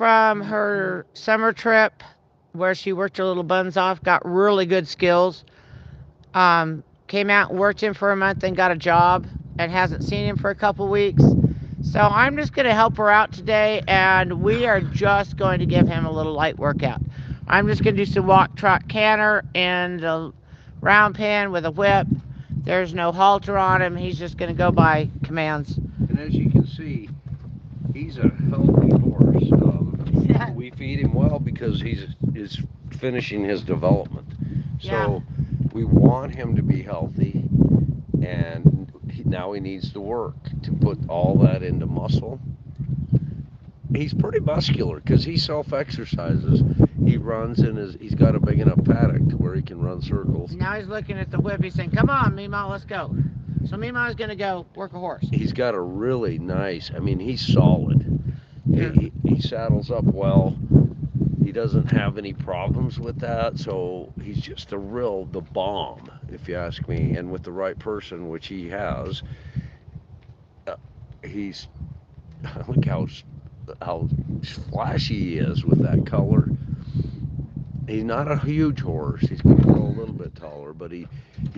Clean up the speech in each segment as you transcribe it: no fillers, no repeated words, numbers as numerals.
from her summer trip where she worked her little buns off, got really good skills. Came out and worked him for a month and got a job and hasn't seen him for a couple weeks. So I'm just going to help her out today, and we are just going to give him a little light workout. I'm just going to do some walk, trot, canter, and the round pen with a whip. There's no halter on him. He's just going to go by commands. And as you can see, he's a healthy horse. Yeah. We feed him well because he's is finishing his development. Yeah. So we want him to be healthy, and now he needs to work to put all that into muscle. He's pretty muscular because he self-exercises. He runs in he's got a big enough paddock to where he can run circles. Now he's looking at the whip. He's saying, "Come on, Mima, let's go." So Mima is going to go work a horse. He's got a really nice, I mean, he's solid. Yeah. He saddles up well. He doesn't have any problems with that, so he's just the bomb, if you ask me. And with the right person, which he has, uh, he's look how flashy he is with that color. He's not a huge horse. He's going to grow a little bit taller, but he's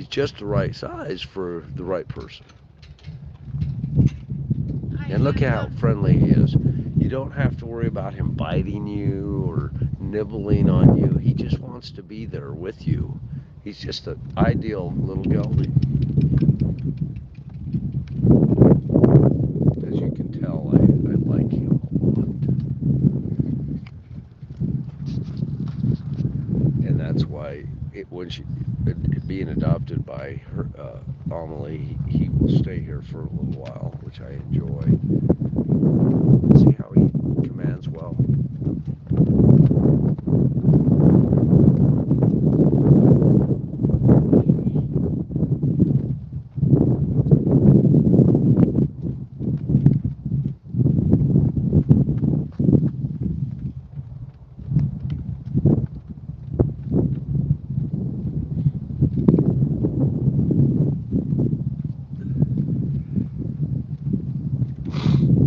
just the right size for the right person. And look how friendly he is. You don't have to worry about him biting you or nibbling on you. He just wants to be there with you. He's just an ideal little gelding. As you can tell, I like him a lot. And that's why being adopted by her, Amelie, he will stay here for a little while, which I enjoy. See how he commands well.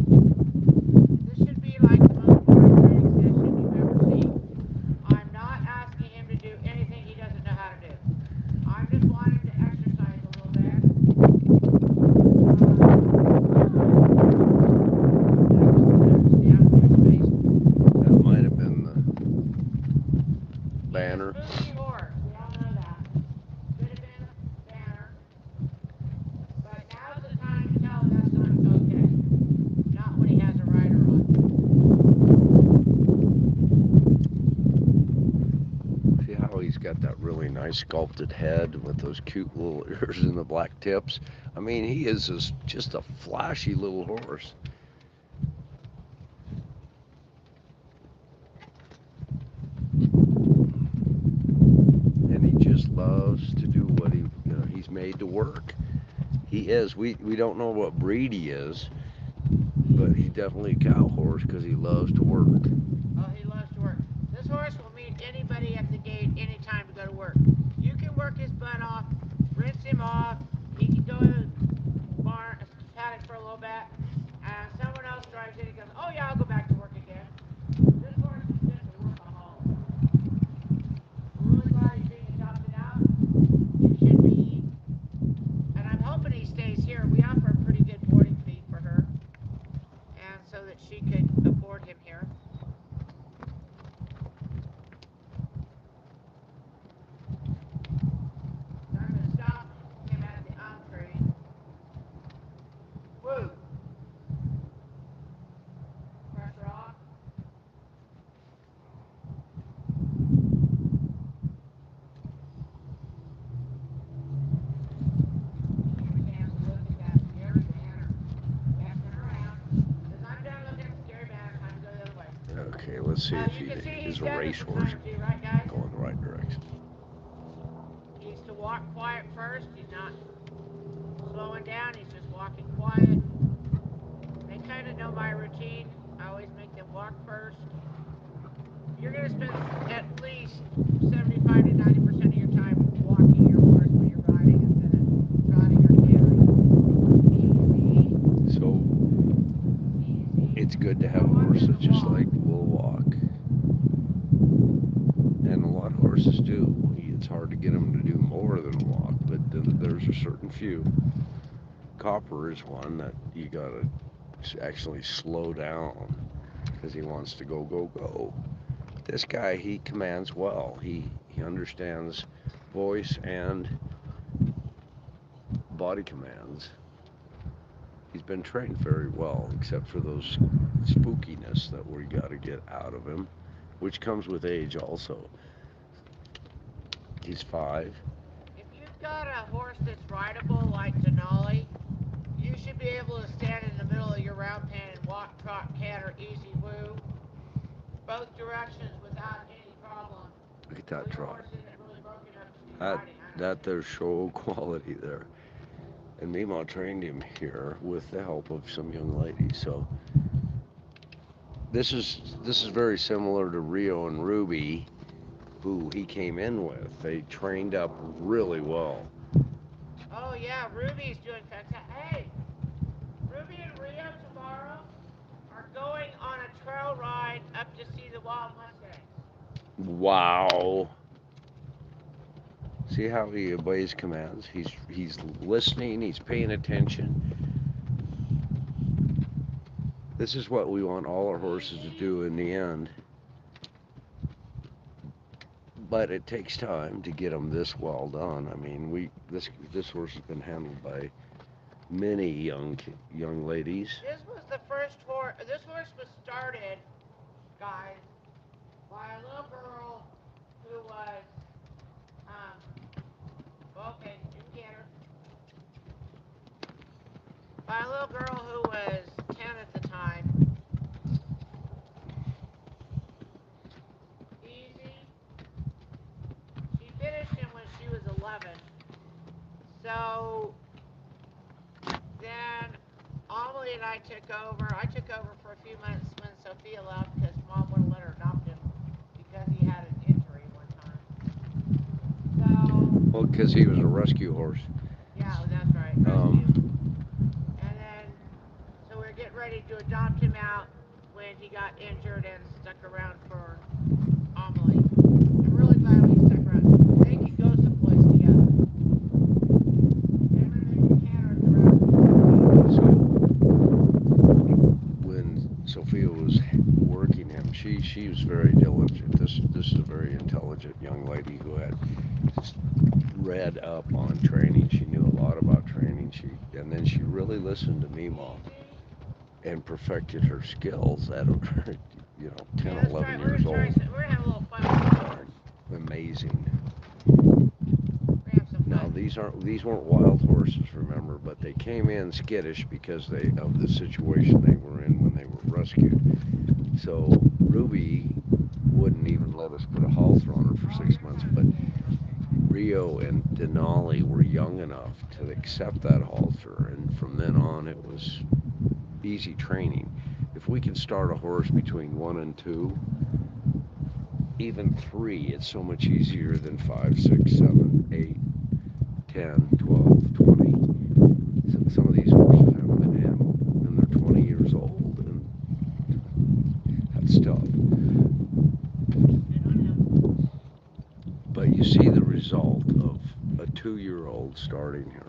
This should be like the most boring training session you've ever seen. I'm not asking him to do anything he doesn't know how to do. I'm just wanting to exercise a little bit. That might have been the banner. Spooky horse, we all know that. Could have been banner, but now's the time to tell him that's not okay. Not when he has a rider on. See how he's got that really nice sculpted head with those cute little ears and the black tips? I mean, he is just a flashy little horse. And he just loves to do what he's made to work. He is. We don't know what breed he is, but he's definitely a cow horse because he loves to work. Oh, he loves to work. This horse will meet anybody at the gate anytime to go to work. You can work his butt off, rinse him off. He can go to the barn, paddock for a little bit, and someone else drives in and goes, "Oh yeah, I'll go back to work again." This horse is just a workaholic. I'm really glad he's being adopted out. It should be, and I'm hoping he stays here. We offer a pretty good boarding fee for her, and so that she could afford him here. So I'm going to stop him at the entree. Woo! Pressure off. And look at that scary banner. Can't turn around. Because I'm done looking at the scary banner. Time to go the other way. Okay, let's see if You he can see is he's a done this a time racehorse or two, right, guys? going the right direction. He needs to walk quiet first. He's not slowing down. He's just walking quiet. They kind of know my routine. I always make them walk first. You're going to spend at least 75 to 90% of your time walking your horse when you're riding instead of trotting or cantering. Easy, So easy. it's good to have a horse that's just like will walk. There's a certain few. Copper is one that you gotta actually slow down because he wants to go, go, go. This guy, he commands well. He understands voice and body commands. He's been trained very well, except for those spookiness that we got to get out of him, which comes with age also. He's 5. If you've got a horse that's rideable like Denali, you should be able to stand in the middle of your round pen and walk, trot, canter, easy woo, both directions without any problem. Look at So that your trot. horse isn't really broken up to be That riding. that there's show quality there. And Mima trained him here with the help of some young ladies. So this is very similar to Rio and Ruby, who he came in with. They trained up really well. Oh yeah, Ruby's doing fantastic. Hey, Ruby and Rio tomorrow are going on a trail ride up to see the wild mustangs. Wow. See how he obeys commands? He's listening, he's paying attention. This is what we want all our horses to do in the end. But it takes time to get them this well done. I mean, this horse has been handled by many young ladies. This was the first horse. This horse was started, guys, by a little girl who was, okay, you can get her. By a little girl who was 10 at the time. Easy. She finished him when she was 11. So then Amelie and I took over. I took over for a few months when Sophia left because Mom wouldn't let her adopt him because he had an injury one time. So. Well, because he was a rescue horse. Yeah, that's right. Rescue. And then, so we're getting ready to adopt him out when he got injured and stuck around for Amelie. I'm really glad we stuck around. They could go someplace together. So when Sophia was working him, she was very diligent. This is a very intelligent young lady who had read up on training. She knew a lot about training. And then she really listened to Mima and perfected her skills at 10, 11 years old. We're gonna have a little fun. Amazing. Have some Now fun. these weren't wild horses, remember, but they came in skittish because of the situation they were in when they were rescued. So Ruby wouldn't even let us put a halter on her for 6 months, but Rio and Denali were young enough to accept that halter, and from then on it was easy training. If we can start a horse between 1 and 2, even 3, it's so much easier than 5, 6, 7, 8, 10, 12, 20. Some of these horses haven't been in, and they're 20 years old, and that's tough. But you see the result of a 2-year-old starting here.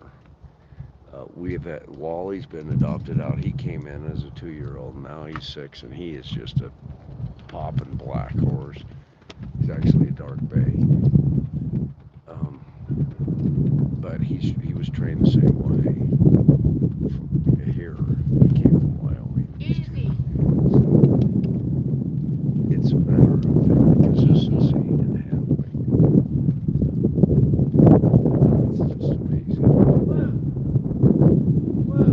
We've had Wally's been adopted out. He came in as a 2-year-old. Now he's 6, and he is just a poppin' black horse. He's actually a dark bay. But he was trained the same way here. He came from Wyoming. Easy. It's a matter of consistency in handling. It's just amazing. Woo. Woo.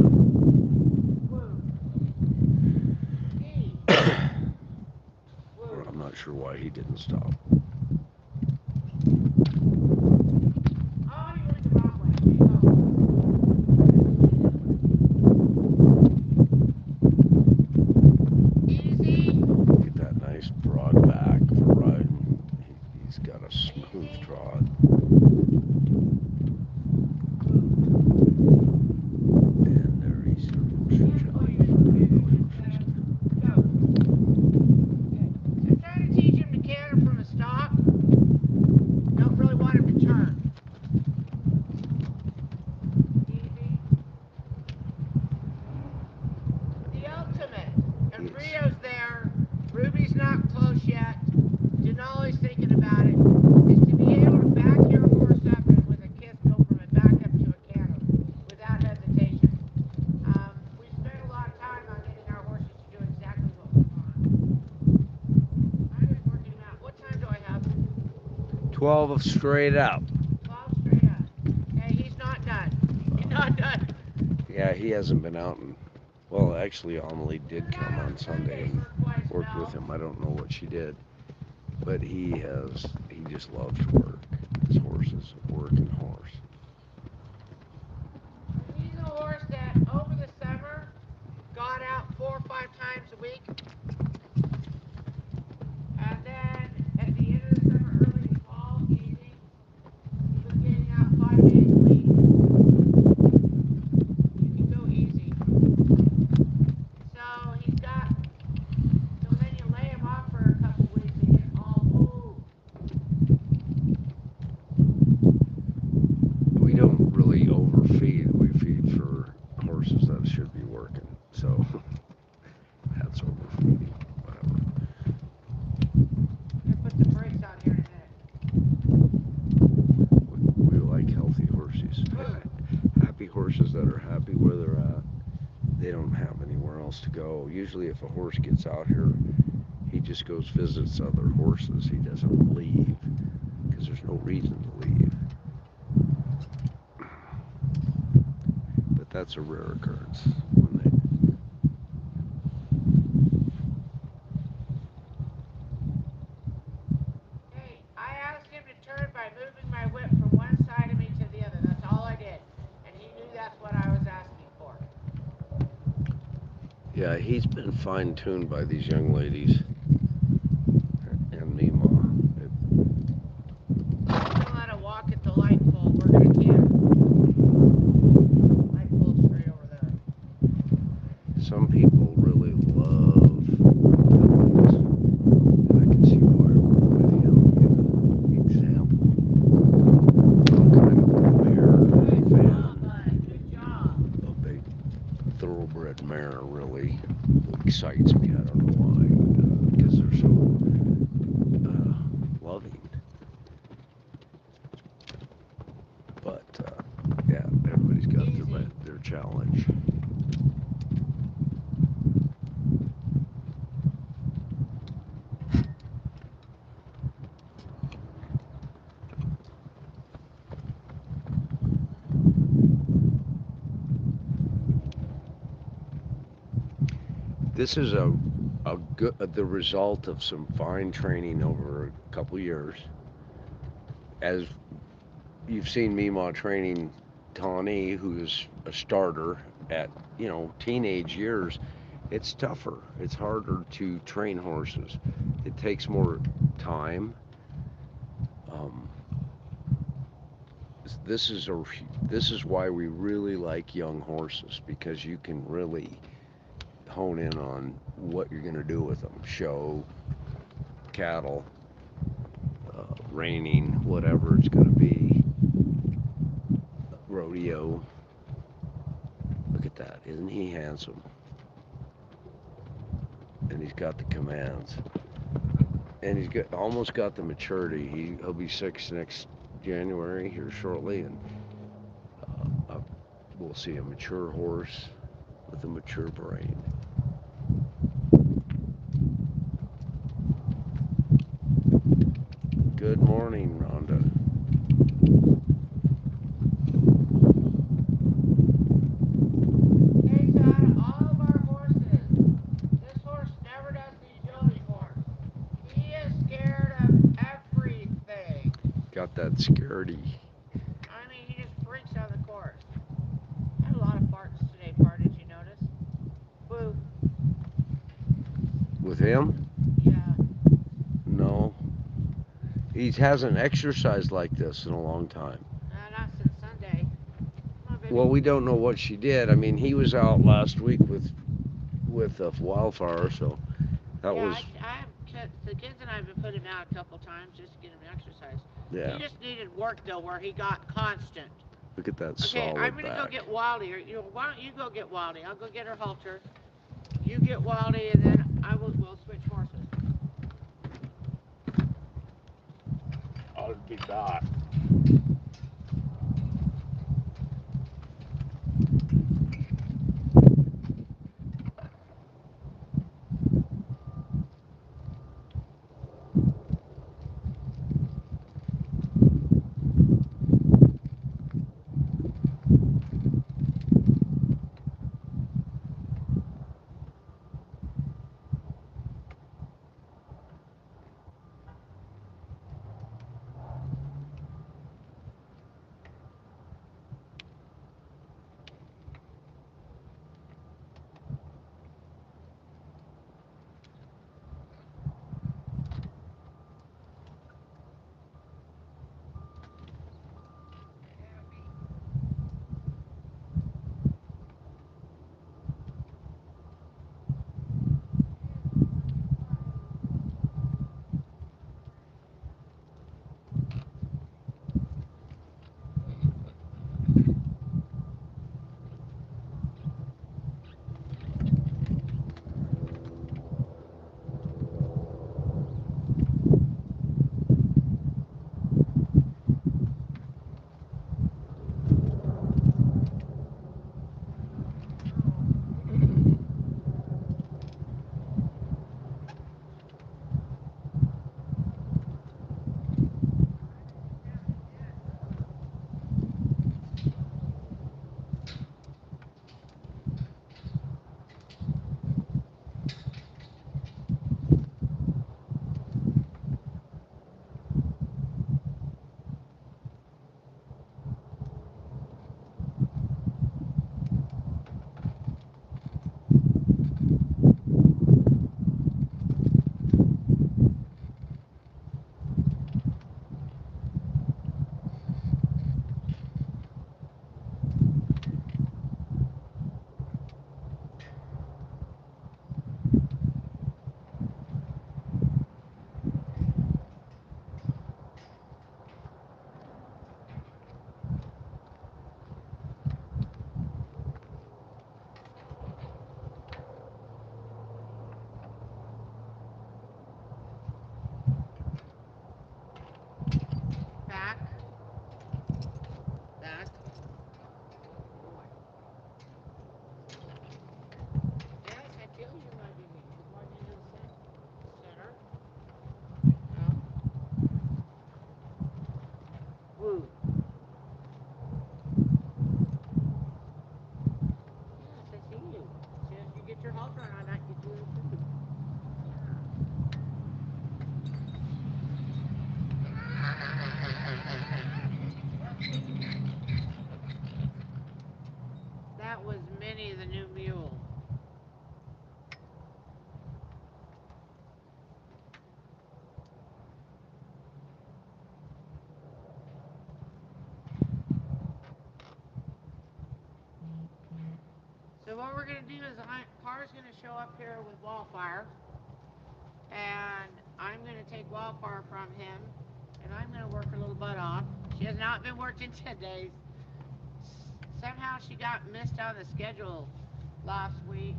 Woo. Easy. Woo. I'm not sure why he didn't stop. Oh, you went the wrong way. Easy. Look at that nice broad back for riding. He's got a smooth trot. And there he's I'm trying to teach him to canter from a stock. 12 straight up. 12 straight up. Hey, he's not done. He's not done. Yeah, he hasn't been out and well, actually, Amelie did come on Sunday and worked with him. I don't know what she did, but he just loves to work. His horse is a working horse. He's a horse that over the summer got out 4 or 5 times a week. And then at the end of the summer, early fall, easy, he was getting out 5 days a week. You can go easy. So he's got, so then you lay him off for a couple weeks and get all, ooh. We don't really overfeed. We feed for horses that should be working. So that's overfeeding. Whatever. I'm going to put the brakes on here in a minute. We like healthy horses. Happy horses that are happy where they're at. They don't have anywhere else to go. Usually if a horse gets out here, he just goes visits other horses. He doesn't leave because there's no reason to leave. But that's a rare occurrence when they Hey, I asked him to turn by moving my whip from one side of me to the other. That's all I did. And he knew that's what I was asking for. Yeah, he's been fine-tuned by these young ladies and Mima. I'm going to let it walk at the light pole. We're going to camp. Light pole's straight over there. Some people really love dogs, and I can see why with him. Give an example. I'm kind of a mare fan. Good job. A big thoroughbred mare really excites me. I don't know why, because they're so loving. But yeah, everybody's got their challenge. This is the result of some fine training over a couple years. As you've seen Mima training Tawny, who's a starter at teenage years, it's tougher. It's harder to train horses. It takes more time. Um, this is why we really like young horses, because you can really hone in on what you're going to do with them. Show, cattle, reining, whatever it's going to be. Rodeo. Look at that. Isn't he handsome? And he's got the commands. And he's almost got the maturity. He'll be 6 next January here shortly, and we'll see a mature horse with a mature brain. Good morning, Rhonda. Takes out of all of our horses. This horse never does the agility course. He is scared of everything. Got that scaredy. I mean, he just freaks out of the course. I had a lot of farts today, Par. Did you notice? Boo. With him? Yeah. No. He hasn't exercised like this in a long time. Not since Sunday. Come on, baby. Well, we don't know what she did. I mean, he was out last week with Wildfire, so that was. The kids and I have been putting him out a couple times just to get him exercise. Yeah. He just needed work though, where he got constant. Look at that Okay, solid I'm gonna back. go get Wildy. Why don't you go get Wildy? I'll go get her halter. You get Wildy, and then we'll switch horses. I'll be back. we're gonna do is Par's gonna show up here with Wildfire, and I'm gonna take Wildfire from him, and I'm gonna work her little butt off. She has not been working 10 days. Somehow she got missed on the schedule last week,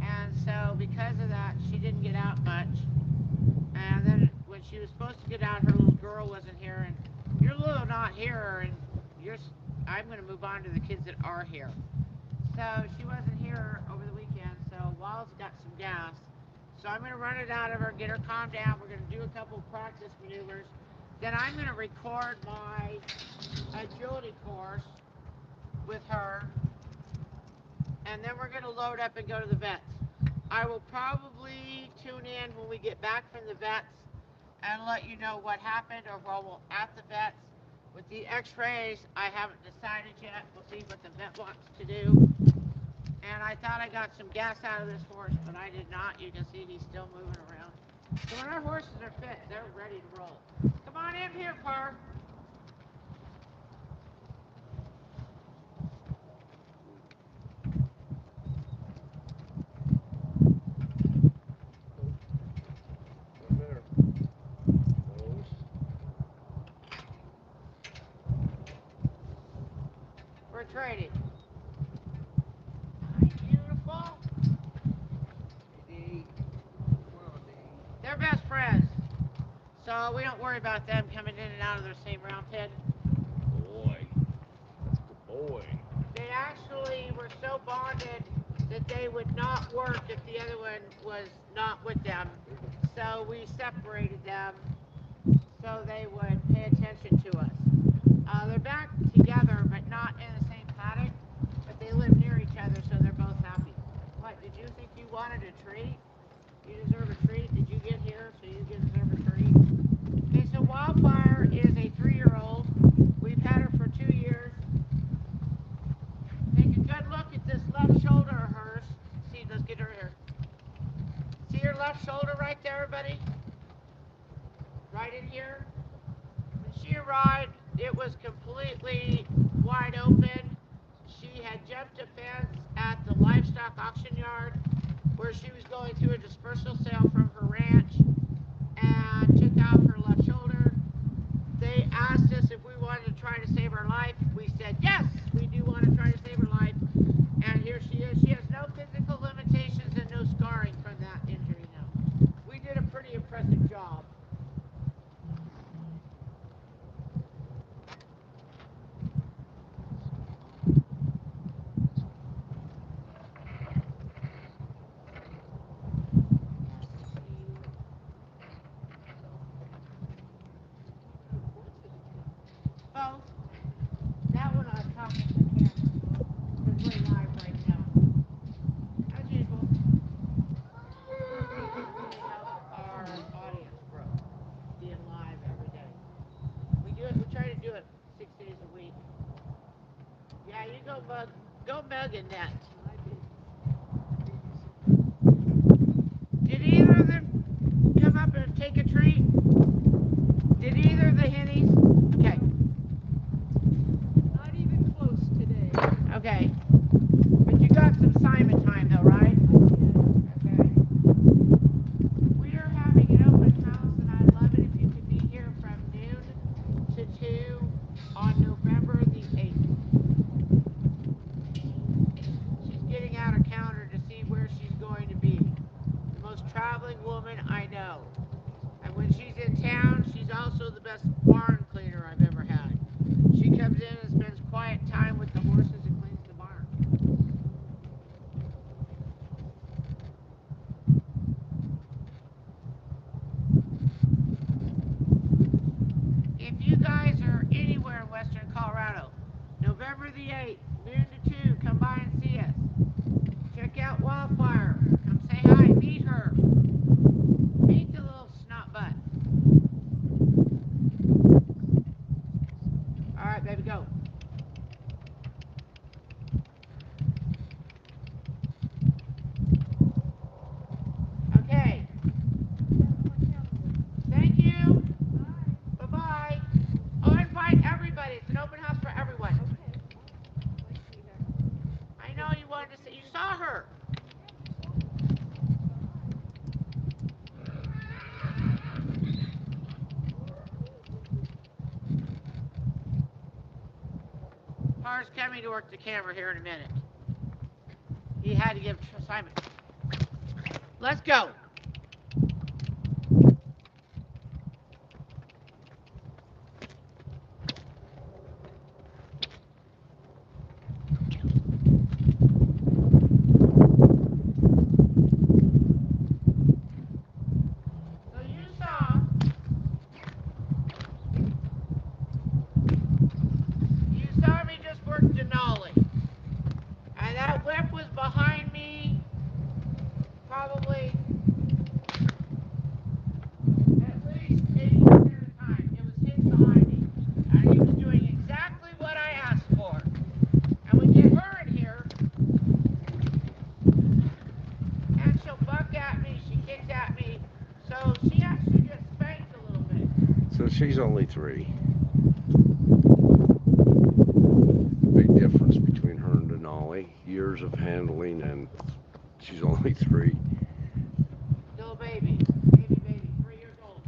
and so because of that, she didn't get out much. And then when she was supposed to get out, her little girl wasn't here, and you're little not here, and I'm gonna move on to the kids that are here. So she wasn't here over the weekend, so Wild's got some gas. So I'm going to run it out of her, get her calmed down. We're going to do a couple of practice maneuvers. Then I'm going to record my agility course with her. And then we're going to load up and go to the vets. I will probably tune in when we get back from the vets and let you know what happened, or while we're at the vets. With the x-rays, I haven't decided yet. We'll see what the vet wants to do. And I thought I got some gas out of this horse, but I did not. You can see he's still moving around. So when our horses are fit, they're ready to roll. Come on in here, Par. There. Those. We're trading. Hi, beautiful. They're best friends. So we don't worry about them coming in and out of their same round pen. Boy. That's a good boy. They actually were so bonded that they would not work if the other one was not with them. So we separated them so they would pay attention to us. They're back together, but not in the same paddock. But they live near each other, so they're both happy. What, did you think you wanted a treat? You deserve a treat. Did you get here so you deserve a treat? Okay, so Wildfire is a 3-year-old. We've had her for 2 years. Take a good look at this left shoulder of hers. See, let's get her here. See her left shoulder right there, buddy? Right in here. When she arrived, it was completely wide open. She had jumped a fence at the livestock auction yard where she was going through a dispersal sale from her ranch and took out her left shoulder. They asked us if we wanted to try to save her life. We said, yes, we do want to try to save her life. And here she is. She has no physical limitations and no scarring from that injury now. We did a pretty impressive job. Both. That one I was talking to the camera because we're live right now. As usual. We help our audience grow, being live every day. We do it. We try to do it 6 days a week. Yeah, you go Mug and Net. Did either of them come up and take a treat? Did either of the hennies? Okay. Not even close today. Okay. But you got some Simon time though, right? Okay. We are having an open house, and I'd love it if you could be here from noon to 2 on November the 8th. She's getting out a calendar to see where she's going to be. The most traveling woman I know. And when she's in town, she's also the best barn cleaner I've ever had. She comes in and spends quiet time with the horses and cleans the barn. If you guys are anywhere in western Colorado, November the 8th, noon to 2, come by and see us. Check out Wildfire. Come say hi, meet her. Meet the little snot butt. All right, baby, go. Okay. Thank you. Bye-bye. Oh, invite everybody. It's an open house for everyone. Okay. Nice to meet you. I know you wanted to say, you saw horse coming to work the camera here in a minute. He had to give Simon. Let's go. Behind me, probably at least 80% of the time. It was hitched behind me, and he was doing exactly what I asked for. And we get her in here, and she'll buck at me, she kicks at me, so she actually gets spanked a little bit. So she's only 3. Big difference between her and Denali. Years of handling, and she's only 3. Still a baby, 3 years old.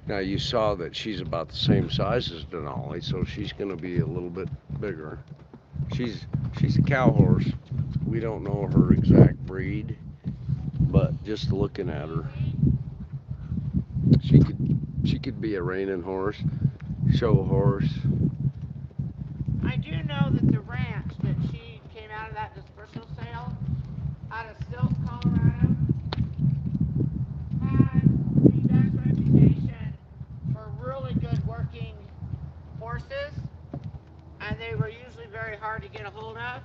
Now you saw that she's about the same size as Denali, so she's going to be a little bit bigger. She's a cow horse. We don't know her exact breed, but just looking at her, she could be a reining horse, show horse. I do know that the ranch that she came out of that dispersal sale out of Silk, Colorado, had the best reputation for really good working horses, and they were usually very hard to get a hold of.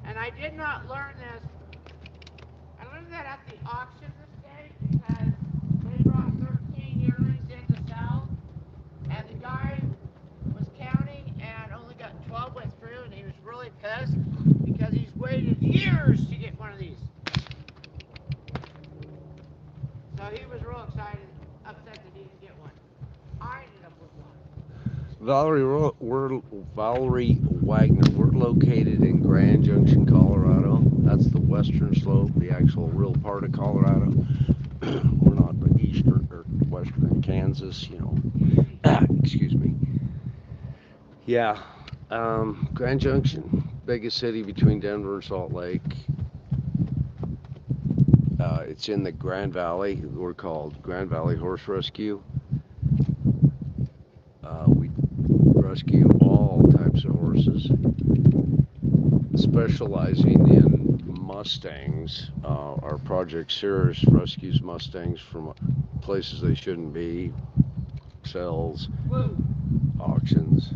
And I did not learn this. I learned that at the auction this day because they brought 13 yearlings in to sell, and the guy was counting and only got 12 went through, and he was really pissed because he's waited years to get one of these. So he was real upset that he didn't get one. I ended up with one. Valerie Wagner. We're located in Grand Junction, Colorado. That's the western slope, the actual real part of Colorado. We're not the eastern or western Kansas, you know. Excuse me. Yeah, Grand Junction, biggest city between Denver and Salt Lake. It's in the Grand Valley. We're called Grand Valley Horse Rescue. We rescue all types of horses, specializing in Mustangs. Our Project Cirrus rescues Mustangs from places they shouldn't be, sales, auctions.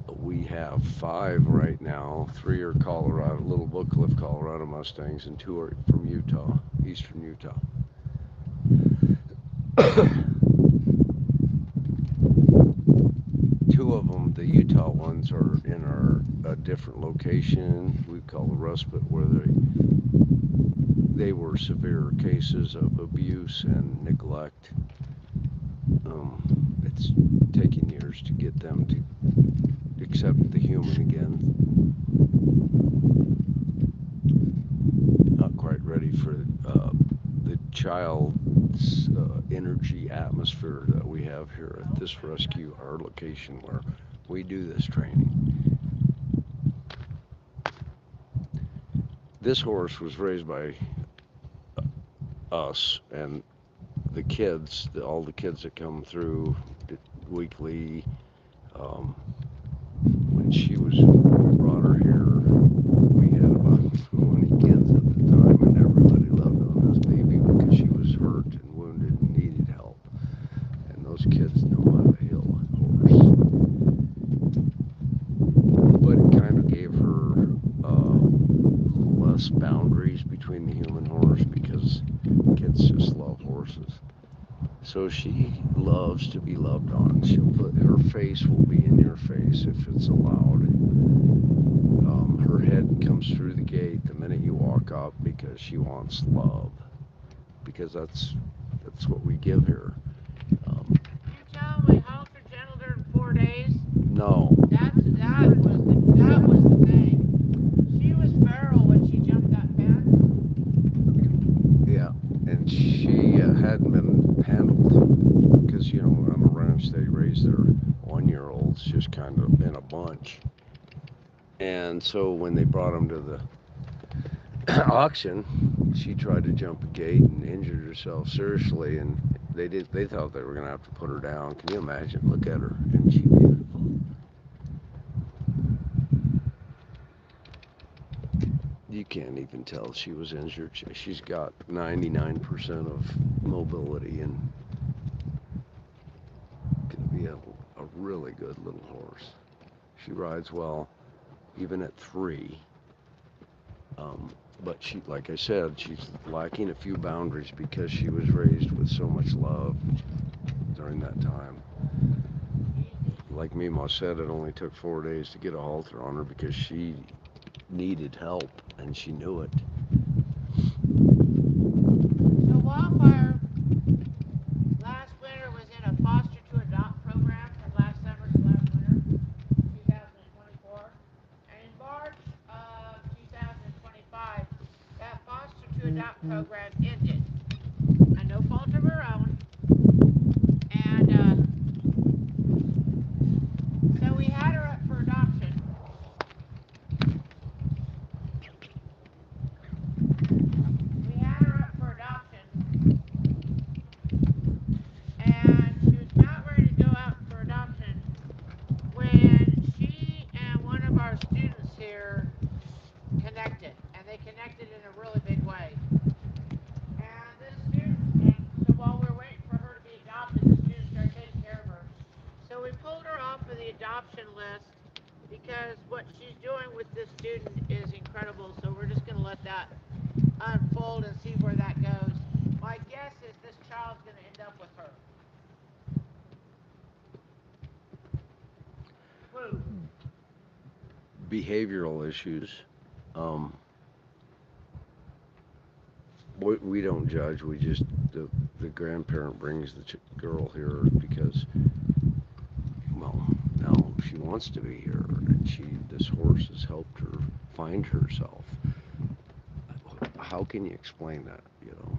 We have 5 right now. 3 are Colorado, Little Booklift, Colorado Mustangs, and 2 are from Utah, eastern Utah. 2 of them, the Utah ones, are in a different location we call the respite, where they were severe cases of abuse and neglect. It's taken years to get them to accept the human again. Not quite ready for the child's energy atmosphere that we have here at this rescue, our location where we do this training. This horse was raised by us and the kids, all the kids that come through weekly. When we brought her here, we had about 20 kids at the time, and everybody loved on this baby because she was hurt and wounded and needed help. And those kids know how to heal a horse. But it kind of gave her less boundaries between the human horse because kids just love horses. So she loves to be loved on. Her face will be in your face if it's allowed. Her head comes through the gate the minute you walk up because she wants love. Because that's what we give here. You tell me hogs are gentle during 4 days? No. That was the thing. She was feral when she jumped that fence. Yeah, and she hadn't been handled because, on a ranch 10-year-olds just kind of in a bunch. And so when they brought him to the auction, she tried to jump a gate and injured herself seriously, and they thought they were going to have to put her down. Can you imagine? Look at her. Isn't she beautiful? You can't even tell she was injured. She's got 99% of mobility and going to be a really good little horse. She rides well, even at 3. But she, like I said, she's lacking a few boundaries because she was raised with so much love during that time. Like Mima said, it only took 4 days to get a halter on her because she needed help and she knew it. So Wildfire last winter was in a foster to adopt program from last summer to last winter, 2024. And in March of 2025, that foster to adopt program ended. And no fault of her own. And so we had her up for adoption. We had her up for adoption. And she was about ready to go out for adoption when she and one of our students here connected. And they connected in a really big way. And this student, and so while we were waiting for her to be adopted, the student started taking care of her. So we pulled her off of the adoption list because what she's doing with this student is incredible. So we're just going to let that unfold and see where that goes. My guess is this child's going to end up with her. Woo. Behavioral issues. We don't judge. We just the grandparent brings the girl here because, well, now she wants to be here, and this horse has helped her find herself. How can you explain that? You know,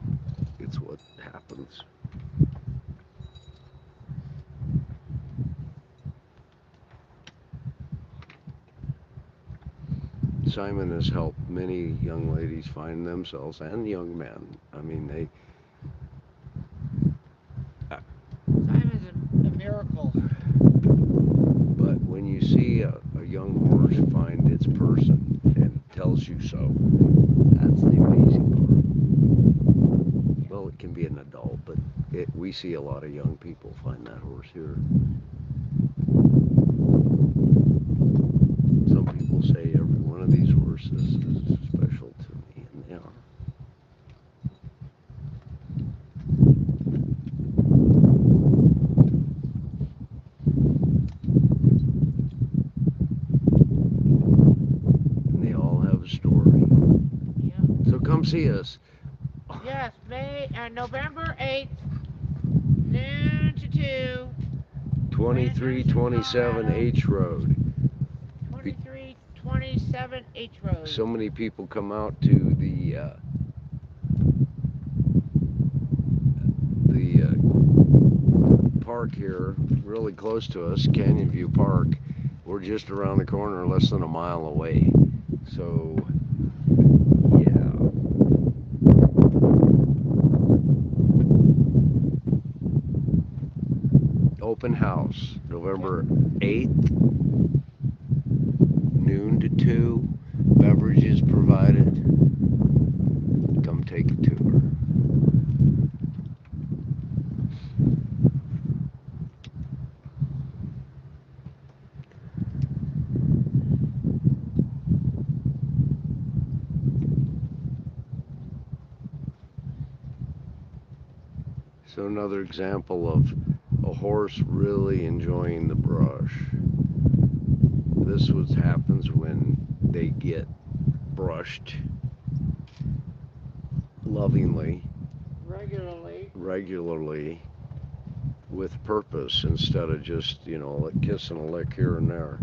it's what happens. Simon has helped many young ladies find themselves and young men. I mean, Simon's a miracle. but when you see a young horse find its person and tells you so, that's the amazing part. Well, it can be an adult, but we see a lot of young people find that horse here. Some people say every one of these horses is special to me, and they are. And they all have a story. Yeah. So come see us. Yes, November 8th, noon to 2. 2327 H Road. 2327 H Road. So many people come out to the park here, really close to us, Canyon View Park. We're just around the corner, less than a mile away. So, yeah. Open house, November 8th, noon to 2. Beverages provided. Come take a tour. So another example of a horse really enjoying the brush. This happens when they get brushed lovingly, regularly, with purpose instead of just, a kiss and a lick here and there.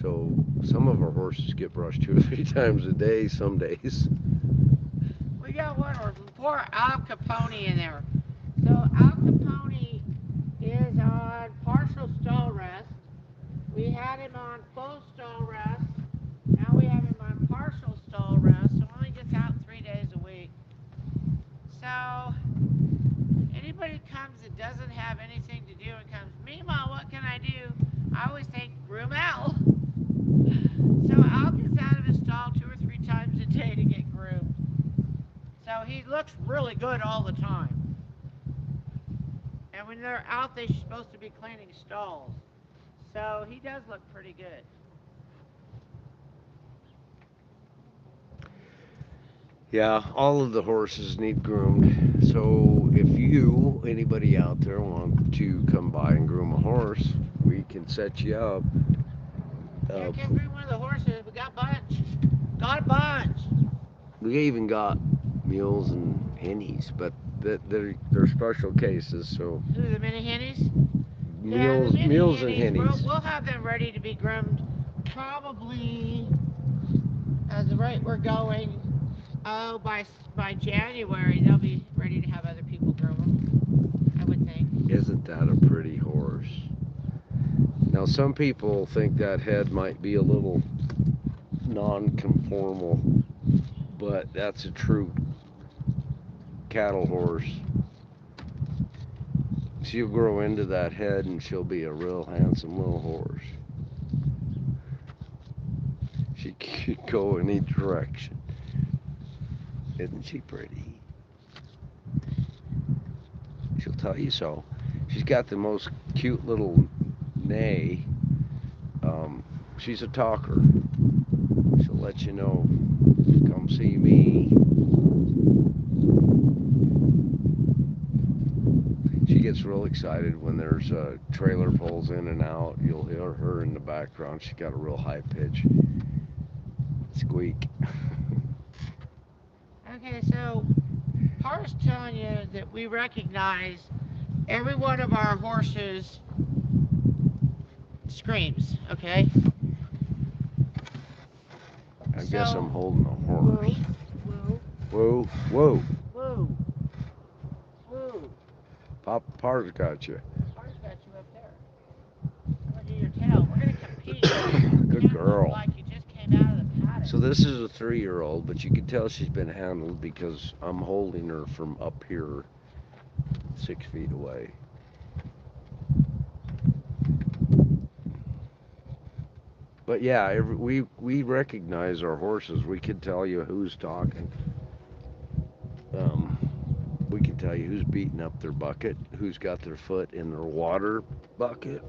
So some of our horses get brushed 2 or 3 times a day some days. We got one horse, poor Al Capone in there. So Al Capone is on partial stall rest. We had him on full stall rest. Now we have him on partial stall rest, so only gets out 3 days a week. So anybody comes that doesn't have anything to do and comes, Meemaw, what can I do? I always think groom Al. So Al gets out of his stall 2 or 3 times a day to get groomed. So he looks really good all the time. And when they're out, they're supposed to be cleaning stalls. So he does look pretty good. Yeah, all of the horses need groomed. So if you, anybody out there, want to come by and groom a horse, we can set you up. Yeah, I Uh, can't bring one of the horses. We got a bunch. Got a bunch. we even got mules and hennies, but they're special cases. So Who, the mini hennies? Yeah, the mini mules and hennies, hennies. we'll have them ready to be groomed probably at the rate we're going. Oh, by January, they'll be ready to have other people groom them, I would think. Isn't that a pretty horse? Now, some people think that head might be a little non-conformal, but that's a true cattle horse. She'll grow into that head and she'll be a real handsome little horse. She could go any direction. Isn't she pretty? She'll tell you so. She's got the most cute little neigh. She's a talker. She'll let you know, come see me. She gets real excited when there's trailer pulls in and out. You'll hear her in the background. She's got a real high pitch squeak. Okay, so Par's telling you that we recognize every one of our horses screams, okay? I guess So, I'm holding a woo, horse. woo, Whoa, whoa. woo, woo. Par's got you. Par's got you up there. I'm gonna do your tail. We're gonna compete. Good Can't look girl. like you just came out of the paddock. So this is a 3-year-old, but you can tell she's been handled because I'm holding her from up here 6 feet away. But yeah, we recognize our horses. We can tell you who's talking. Um, we can tell you who's beating up their bucket, who's got their foot in their water bucket.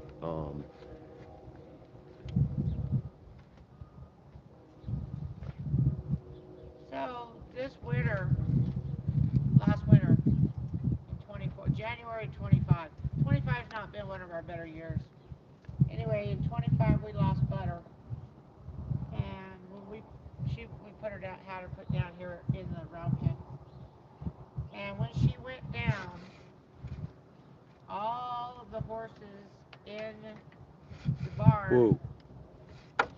So this winter, last winter, in 24, January 25. 25's not been one of our better years. Anyway, in 25 we lost butter, and when we put her down, had her put down here in the round pen, and when she went down, all of the horses in the barn Whoa,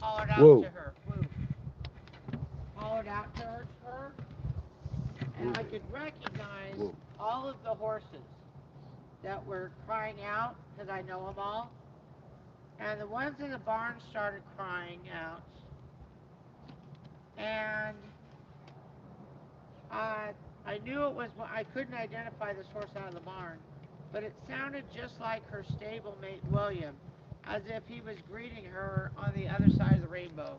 hollered out whoa. to her. Woo! Hollered out to her, and I could recognize Whoa. all of the horses that were crying out because I know them all. And the ones in the barn started crying out, and I I knew it was. I couldn't identify this horse out of the barn, but it sounded just like her stablemate William, as if he was greeting her on the other side of the rainbow,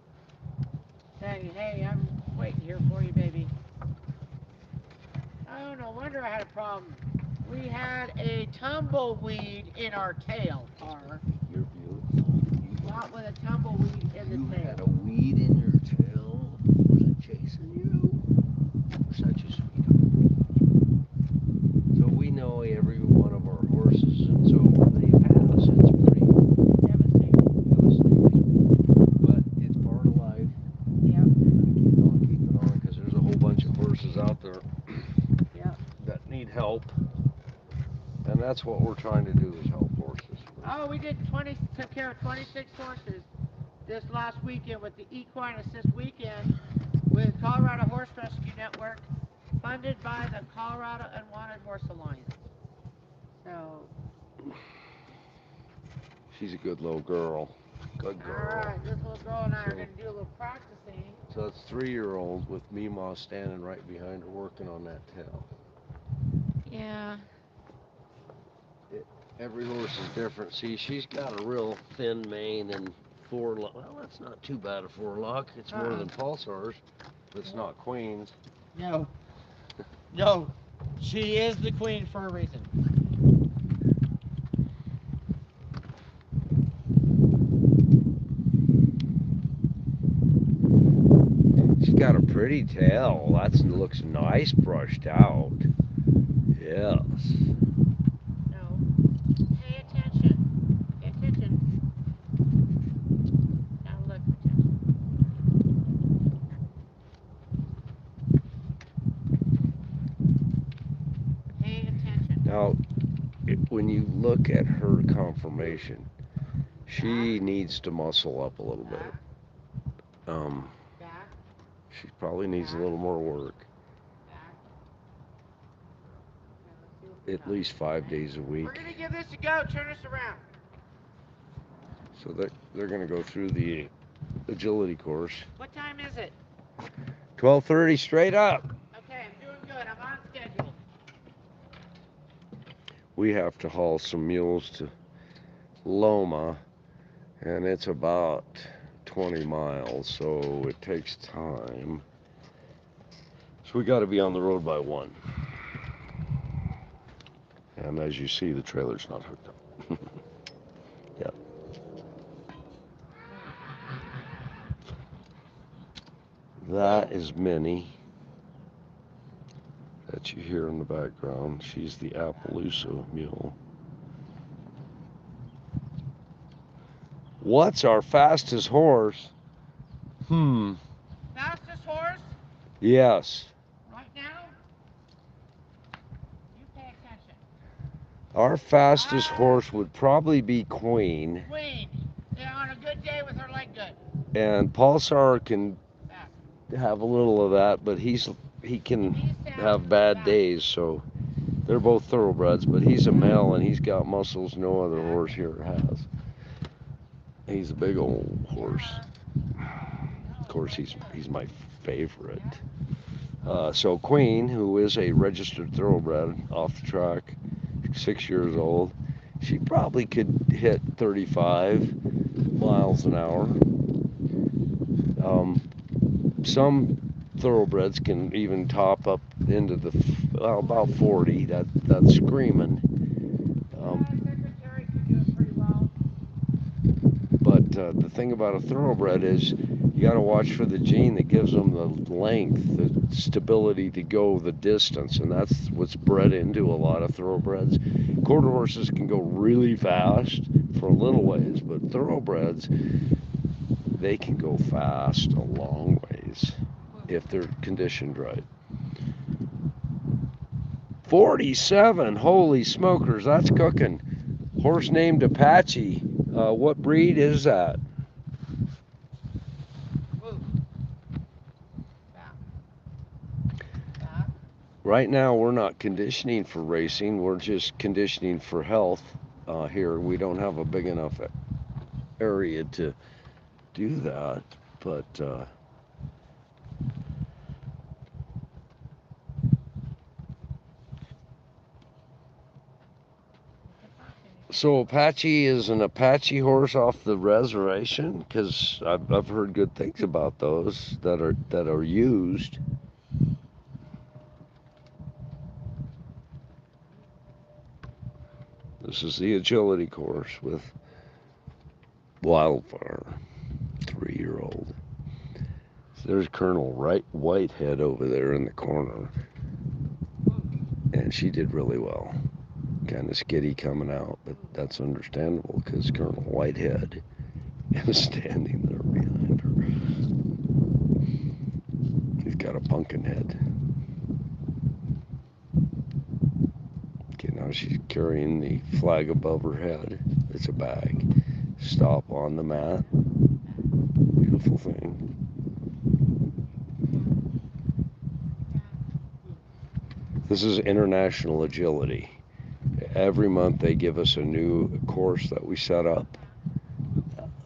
saying, "Hey, I'm waiting here for you, baby." Oh, no wonder I had a problem. We had a tumbleweed in our tail, Par. You're beautiful. Not with a tumbleweed in the You tail. had a weed in your tail. Was it chasing you? Such a sweetheart. So we know every one of our horses, and so when they pass, it's pretty devastating. But it's part of life. Yep. Keep it on, because there's a whole bunch of horses out there Yep. that need help, and that's what we're trying to do is help horses. Oh, we did took care of 26 horses this last weekend with the Equine Assist Weekend with Colorado Horse Rescue Network, funded by the Colorado Unwanted Horse Alliance. So, She's a good little girl. Good All girl. right, this little girl and I are going to do a little practicing. So that's 3-year-old with Meemaw standing right behind her working on that tail. Yeah. Every horse is different. See, she's got a real thin mane and forelock. Well, that's not too bad a forelock. It's more than Pulsar's, but it's not Queen's. No. No. She is the queen for a reason. She's got a pretty tail. That looks nice brushed out. Yes. No. Pay attention. Pay attention. Now look. Pay attention. Now, when you look at her conformation, she needs to muscle up a little bit. Back. She probably needs a little more work. Back. Now let's see what we At got. least 5 days a week. We're going to give this a go. Turn us around. So they're going to go through the agility course. What time is it? 12:30 straight up. Okay, I'm doing good. I'm on schedule. We have to haul some mules to Loma, and it's about 20 miles, so it takes time. So we got to be on the road by 1. And as you see, the trailer's not hooked up. Yep. That is Minnie that you hear in the background. She's the Appaloosa mule. What's our fastest horse? Fastest horse Yes. right now? You pay attention. Our fastest horse would probably be Queen. Queen. Yeah, on a good day with her leg good. And Pulsar can Fast. have a little of that, but he can have bad days, so they're both thoroughbreds, but he's a male and he's got muscles no other horse here has. He's a big old horse. Of course, he's my favorite. So Queen, who is a registered thoroughbred off the track, 6 years old, she probably could hit 35 miles an hour. Some thoroughbreds can even top up into the about 40. That's screaming. Secretary could do it pretty well. But the thing about a thoroughbred is you got to watch for the gene that gives them the length, the stability to go the distance, and that's what's bred into a lot of thoroughbreds. Quarter horses can go really fast for a little ways, but thoroughbreds, they can go fast a long ways if they're conditioned right. 47, holy smokers, that's cooking. Horse named Apache. What breed is that? Right now, we're not conditioning for racing. We're just conditioning for health here. We don't have a big enough area to do that, but so Apache is an Apache horse off the reservation, because I've heard good things about those that are used. This is the agility course with Wildfire, 3-year-old. So there's Colonel Whitehead over there in the corner, and she did really well. Kind of skitty coming out, but that's understandable because Colonel Whitehead is standing there behind her. He's got a pumpkin head. Okay, now she's carrying the flag above her head. It's a bag. Stop on the mat. Beautiful thing. This is international agility. Every month they give us a new course that we set up.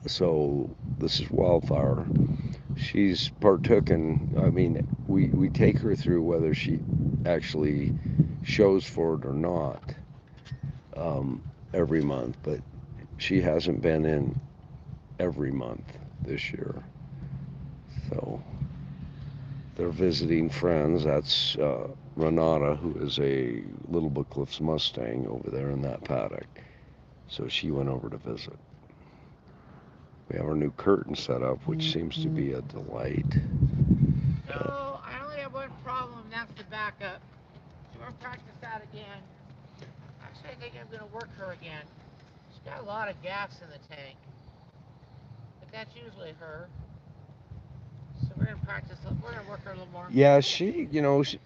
So this is Wildfire. She's partooken. I mean, we take her through whether she actually shows for it or not um, every month, but she hasn't been in every month this year. So they're visiting friends. That's Renata, who is a Little Book Cliffs Mustang over there in that paddock. So she went over to visit. We have our new curtain set up, which seems to be a delight. So I only have one problem, and that's the backup. So we're gonna practice that again. Actually, I think I'm gonna work her again. She's got a lot of gas in the tank, but that's usually her. So we're gonna practice. We're gonna work her a little more. Yeah,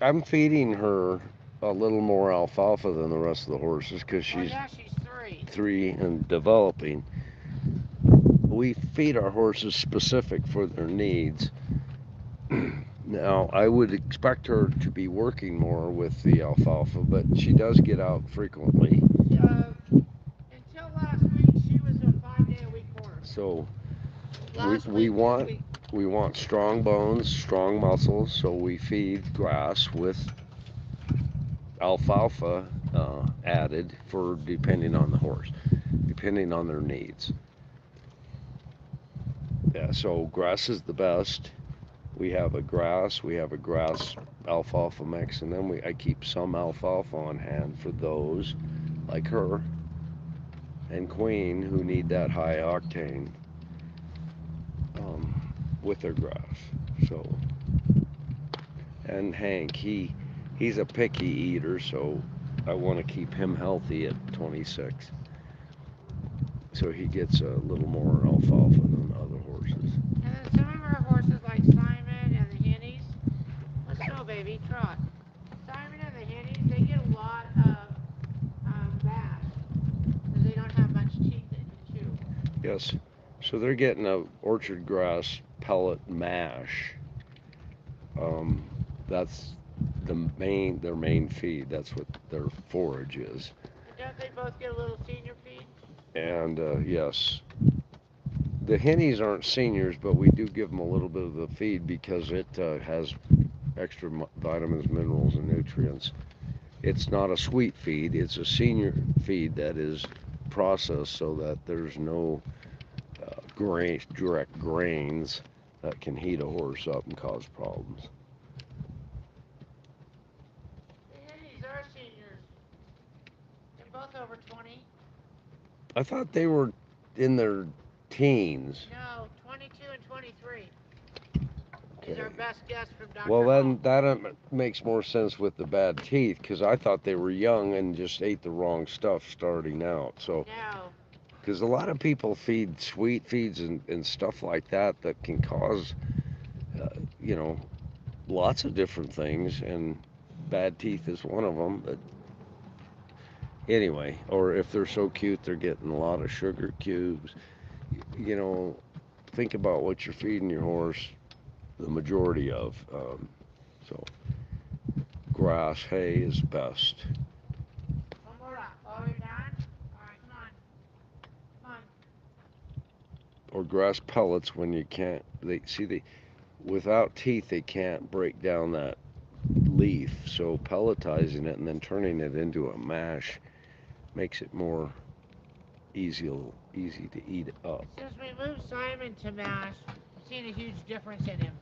I'm feeding her a little more alfalfa than the rest of the horses because Oh she's yeah, she's 3. 3 and developing. We feed our horses specific for their needs. Now, I would expect her to be working more with the alfalfa, but she does get out frequently. Until last week, she was a 5-day-a-week horse. So Last we week, this want week. we want strong bones, strong muscles, so we feed grass with alfalfa added for depending on the horse, depending on their needs. Yeah, so grass is the best. We have a grass alfalfa mix, and then I keep some alfalfa on hand for those like her and Queen who need that high octane um, with their grass. So, and Hank, he's a picky eater, so I want to keep him healthy at 26. So he gets a little more alfalfa than other horses. And then some of our horses, like Simon and the Hennies, let's go, baby, trot. Simon and the Hennies, they get a lot of mash because they don't have much teeth to chew. Yes. So they're getting a orchard grass pellet mash. Um, that's their main feed. That's what their forage is. And don't they both get a little senior feed? And yes, the hennies aren't seniors, but we do give them a little bit of the feed because it has extra vitamins, minerals, and nutrients. It's not a sweet feed. It's a senior feed that is processed so that there's no direct grains that can heat a horse up and cause problems. The Hennies are seniors. They're both over 20. I thought they were in their teens. No, 22 and 23 is Okay. our best guess from Dr. Well, Hall. then that makes more sense with the bad teeth because I thought they were young and just ate the wrong stuff starting out. So, No. because a lot of people feed sweet feeds and stuff like that that can cause, uh, you know, lots of different things, and bad teeth is one of them. But anyway, or if they're so cute, they're getting a lot of sugar cubes. You know, think about what you're feeding your horse. The majority of so grass hay is best. One more lap. Are we done? All right, come on. Come on. Or grass pellets when you can't they without teeth they can't break down that leaf, so pelletizing it and then turning it into a mash makes it more easy to eat up. Since we moved Simon to mash, I've seen a huge difference in him.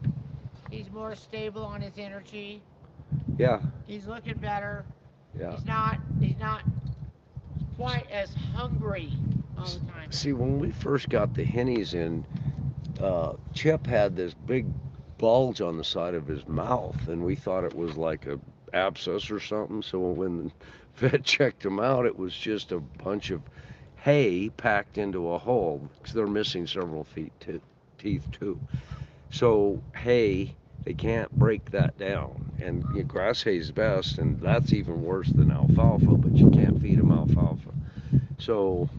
He's more stable on his energy. Yeah, He's looking better. yeah. He's not quite as hungry all the time. See, when we first got the hennies in, Chip had this big bulge on the side of his mouth, and we thought it was like a abscess or something. So when the vet checked him out, it was just a bunch of hay packed into a hole because they're missing several teeth too. So hay, they can't break that down, and grass hay's best, and that's even worse than alfalfa. But you can't feed them alfalfa, so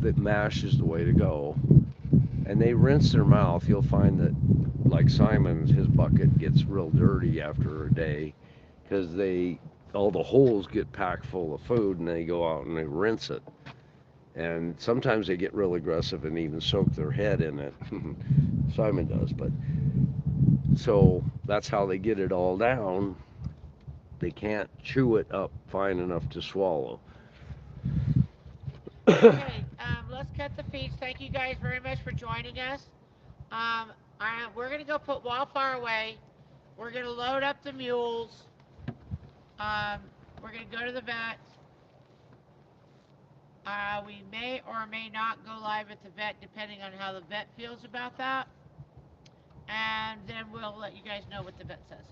the mash is the way to go. And they rinse their mouth. You'll find that, like Simon's, his bucket gets real dirty after a day because all the holes get packed full of food, and they go out and they rinse it. And sometimes they get real aggressive and even soak their head in it. Simon does, but so that's how they get it all down. They can't chew it up fine enough to swallow. Okay, let's cut the feeds. Thank you guys very much for joining us. We're gonna go put Wildfire away. We're gonna load up the mules. Um, we're gonna go to the vet. We may or may not go live at the vet depending on how the vet feels about that. And then we'll let you guys know what the vet says.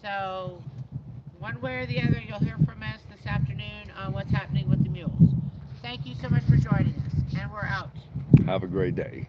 So, one way or the other, you'll hear from us this afternoon on what's happening with the mules. Thank you so much for joining us, and we're out. Have a great day.